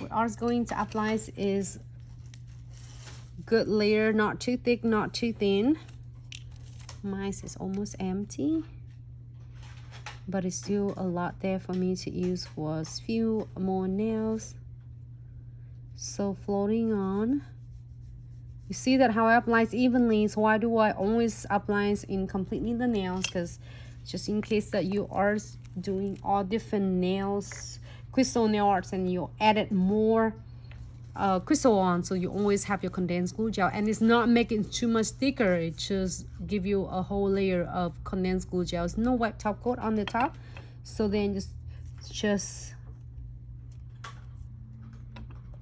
what ours going to apply is good layer, not too thick, not too thin. Mine is almost empty, but it's still a lot there for me to use for a few more nails. So floating on, you see that how I apply evenly. So why do I always apply in completely the nails? Because just in case that you are doing all different nails, crystal nail arts, and you added more crystal on, so you always have your condensed glue gel, and it's not making too much thicker. It just give you a whole layer of condensed glue gel. There's no wet top coat on the top, so then just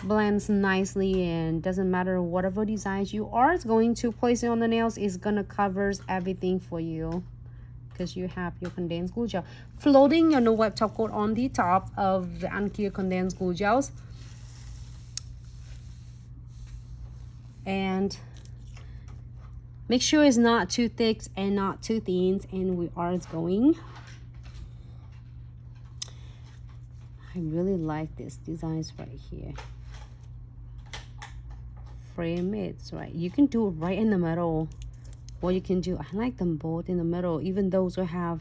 blends nicely, and doesn't matter whatever designs you are going to place it on the nails, is gonna covers everything for you because you have your condensed glue gel floating your no wet top coat on the top of the unclear condensed glue gels. And make sure it's not too thick and not too thin, and we are going. I really like this designs right here. Frame it right. You can do it right in the middle, or you can do, I like them both in the middle, even those will have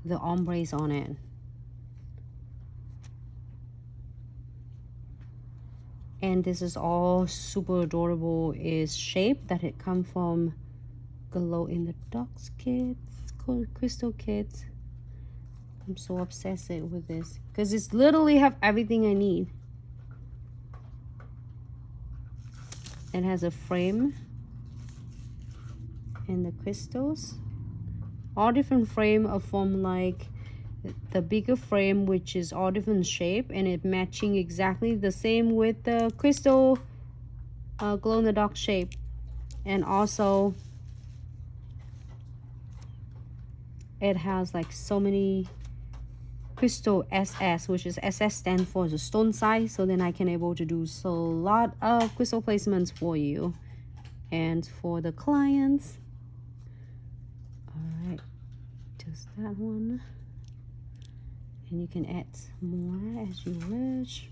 the ombres on it. And this is all super adorable is shape that it come from Glow in the Dark kits, crystal kits. I'm so obsessed with this because it's literally have everything I need. It has a frame and the crystals, all different frame of from like the bigger frame, which is all different shape, and it matching exactly the same with the crystal glow in the dark shape. And also it has like so many crystal SS, which is SS stand for the stone size, so then I can able to do so a lot of crystal placements for you and for the clients. All right, just that one. And you can add more as you wish.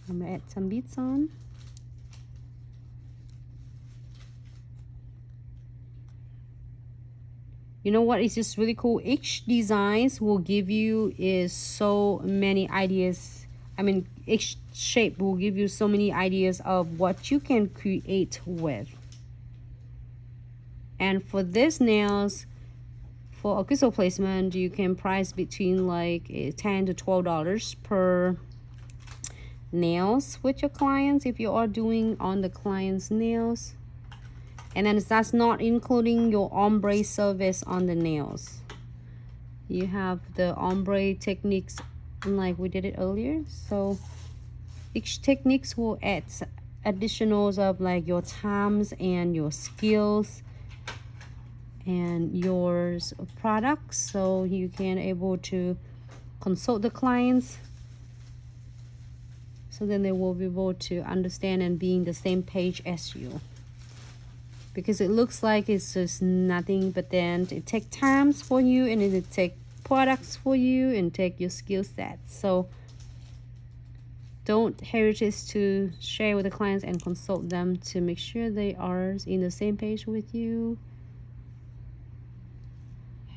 I'm gonna add some beads on. You know what is just really cool? Each designs will give you is so many ideas. I mean, each shape will give you so many ideas of what you can create with. And for this nails, for a crystal placement, you can price between like $10 to $12 per nails with your clients if you are doing on the client's nails. And then that's not including your ombre service on the nails. You have the ombre techniques like we did it earlier. So each techniques will add additionals of like your times and your skills and your products, so you can able to consult the clients, so then they will be able to understand and be in the same page as you, because it looks like it's just nothing, but then it takes times for you, and it take products for you, and take your skill set. So don't hesitate to share with the clients and consult them to make sure they are in the same page with you.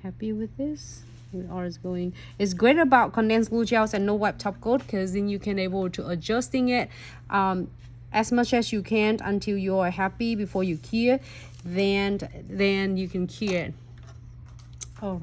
Happy with this? We are going. It's great about condensed glue gels and no wipe top coat, because then you can able to adjusting it as much as you can until you are happy before you cure. Then you can cure it. All right.